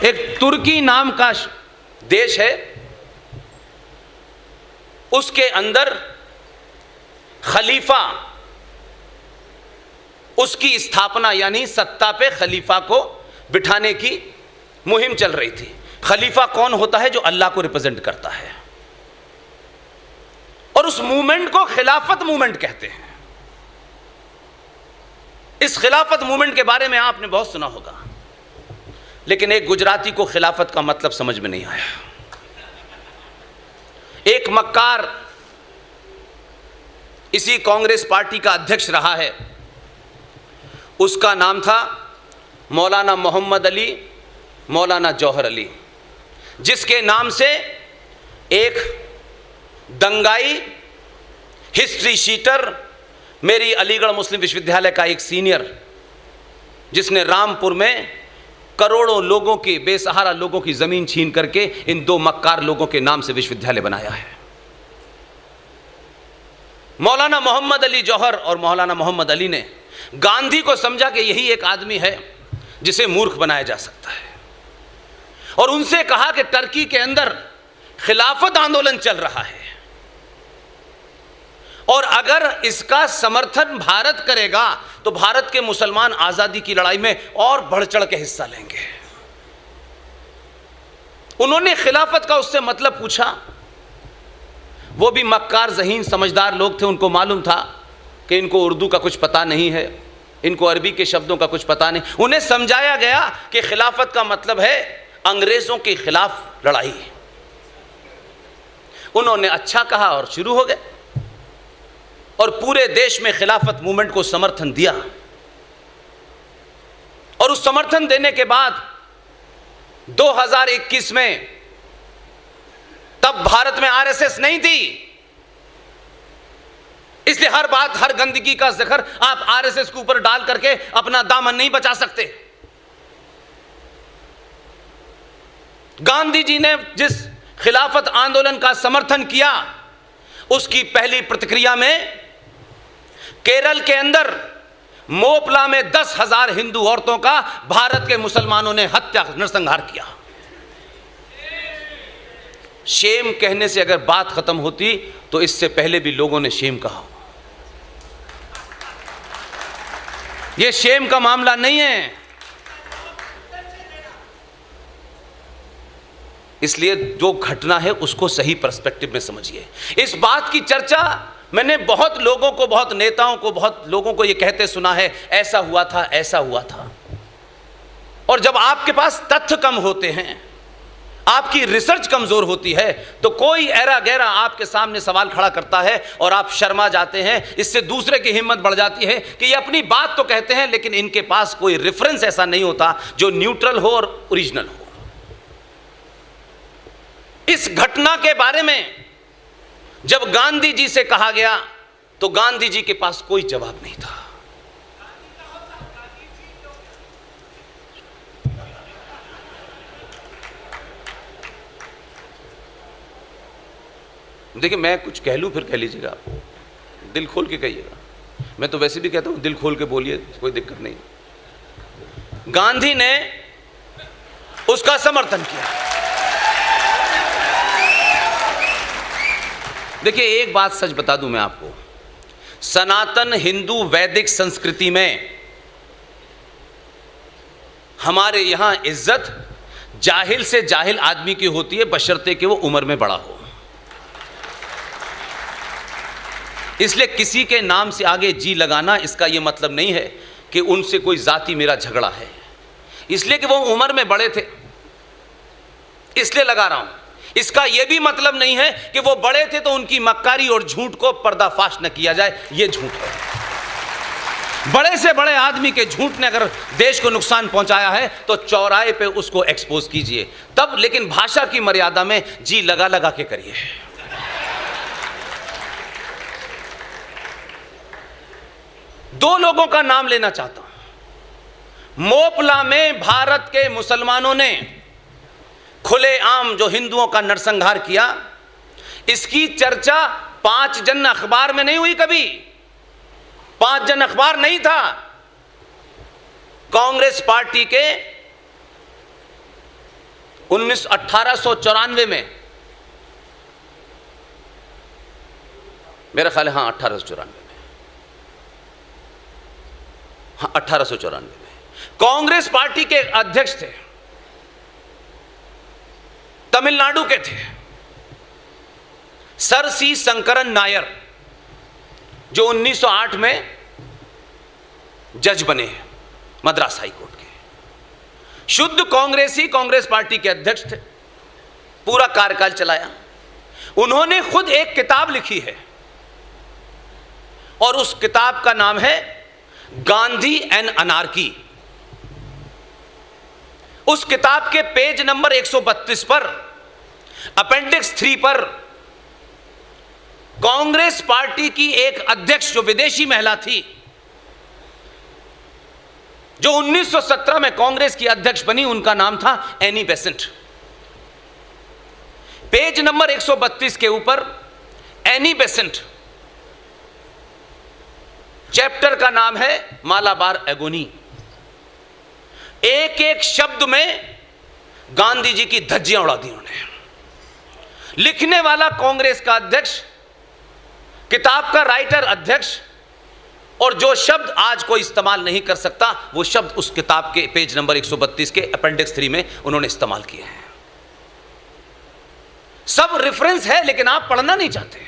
एक तुर्की नाम का देश है, उसके अंदर खलीफा, उसकी स्थापना यानी सत्ता पे खलीफा को बिठाने की मुहिम चल रही थी। खलीफा कौन होता है? जो अल्लाह को रिप्रेजेंट करता है, और उस मूवमेंट को खिलाफत मूवमेंट कहते हैं। इस खिलाफत मूवमेंट के बारे में आपने बहुत सुना होगा, लेकिन एक गुजराती को खिलाफत का मतलब समझ में नहीं आया। एक मक्कार इसी कांग्रेस पार्टी का अध्यक्ष रहा है, उसका नाम था मौलाना मोहम्मद अली मौलाना जौहर अली, जिसके नाम से एक दंगाई हिस्ट्री शीटर, मेरी अलीगढ़ मुस्लिम विश्वविद्यालय का एक सीनियर, जिसने रामपुर में करोड़ों लोगों की, बेसहारा लोगों की ज़मीन छीन करके इन दो मक्कार लोगों के नाम से विश्वविद्यालय बनाया है। मौलाना मोहम्मद अली जौहर और मौलाना मोहम्मद अली ने गांधी को समझा कि यही एक आदमी है जिसे मूर्ख बनाया जा सकता है, और उनसे कहा कि टर्की के अंदर खिलाफत आंदोलन चल रहा है, और अगर इसका समर्थन भारत करेगा तो भारत के मुसलमान आजादी की लड़ाई में और बढ़ चढ़ के हिस्सा लेंगे। उन्होंने खिलाफत का उससे मतलब पूछा। वो भी मक्कार ज़हीन समझदार लोग थे, उनको मालूम था कि इनको उर्दू का कुछ पता नहीं है, इनको अरबी के शब्दों का कुछ पता नहीं। उन्हें समझाया गया कि खिलाफत का मतलब है अंग्रेज़ों के खिलाफ लड़ाई। उन्होंने अच्छा कहा और शुरू हो गए, और पूरे देश में खिलाफत मूवमेंट को समर्थन दिया। और उस समर्थन देने के बाद 2021 में, तब भारत में आरएसएस नहीं थी, इसलिए हर बात, हर गंदगी का जिक्र आप आरएसएस के ऊपर डाल करके अपना दामन नहीं बचा सकते। गांधी जी ने जिस खिलाफत आंदोलन का समर्थन किया, उसकी पहली प्रतिक्रिया में केरल के अंदर मोपला में 10,000 हिंदू औरतों का भारत के मुसलमानों ने हत्या, नरसंहार किया। शेम कहने से अगर बात खत्म होती तो इससे पहले भी लोगों ने शेम कहा। यह शेम का मामला नहीं है। इसलिए जो घटना है उसको सही पर्सपेक्टिव में समझिए। इस बात की चर्चा मैंने बहुत लोगों को, बहुत नेताओं को, बहुत लोगों को ये कहते सुना है, ऐसा हुआ था, ऐसा हुआ था। और जब आपके पास तथ्य कम होते हैं, आपकी रिसर्च कमजोर होती है, तो कोई ऐरा गैरा आपके सामने सवाल खड़ा करता है और आप शर्मा जाते हैं। इससे दूसरे की हिम्मत बढ़ जाती है कि ये अपनी बात तो कहते हैं, लेकिन इनके पास कोई रेफरेंस ऐसा नहीं होता जो न्यूट्रल हो और ओरिजिनल हो। इस घटना के बारे में जब गांधी जी से कहा गया तो गांधी जी के पास कोई जवाब नहीं था। देखिए, मैं कुछ कह लूं फिर कह लीजिएगा, दिल खोल के कहिएगा। मैं तो वैसे भी कहता हूं दिल खोल के बोलिए, कोई दिक्कत नहीं। गांधी ने उसका समर्थन किया। देखिए, एक बात सच बता दूं मैं आपको, सनातन हिंदू वैदिक संस्कृति में हमारे यहां इज्जत जाहिल से जाहिल आदमी की होती है, बशर्ते कि वो उम्र में बड़ा हो। इसलिए किसी के नाम से आगे जी लगाना, इसका यह मतलब नहीं है कि उनसे कोई जाति मेरा झगड़ा है, इसलिए कि वो उम्र में बड़े थे इसलिए लगा रहा हूं। इसका यह भी मतलब नहीं है कि वो बड़े थे तो उनकी मक्कारी और झूठ को पर्दाफाश न किया जाए, यह झूठ है। बड़े से बड़े आदमी के झूठ ने अगर देश को नुकसान पहुंचाया है तो चौराहे पे उसको एक्सपोज कीजिए तब, लेकिन भाषा की मर्यादा में जी लगा लगा के करिए। दो लोगों का नाम लेना चाहता हूं। मोपला में भारत के मुसलमानों ने खुलेआम जो हिंदुओं का नरसंहार किया, इसकी चर्चा 5 जन अखबार में नहीं हुई कभी। 5 जन अखबार नहीं था। कांग्रेस पार्टी के 1894 में, मेरा ख्याल है, हाँ 1894 में, हाँ 1894 में कांग्रेस पार्टी के अध्यक्ष थे, तमिलनाडु के थे, सर सी शंकरन नायर, जो 1908 में जज बने मद्रास हाई कोर्ट के। शुद्ध कांग्रेसी कांग्रेस पार्टी के अध्यक्ष थे, पूरा कार्यकाल चलाया। उन्होंने खुद एक किताब लिखी है और उस किताब का नाम है गांधी एंड अनार्की। उस किताब के पेज नंबर 132 पर, अपेंडिक्स 3 पर, कांग्रेस पार्टी की एक अध्यक्ष जो विदेशी महिला थी, जो 1917 में कांग्रेस की अध्यक्ष बनी, उनका नाम था एनी बेसेंट। पेज नंबर 132 के ऊपर एनी बेसेंट, चैप्टर का नाम है मालाबार एगोनी। एक एक शब्द में गांधी जी की धज्जियां उड़ा दी उन्होंने। लिखने वाला कांग्रेस का अध्यक्ष, किताब का राइटर अध्यक्ष, और जो शब्द आज कोई इस्तेमाल नहीं कर सकता, वो शब्द उस किताब के पेज नंबर 132 के अपेंडिक्स 3 में उन्होंने इस्तेमाल किए हैं। सब रेफरेंस है, लेकिन आप पढ़ना नहीं चाहते।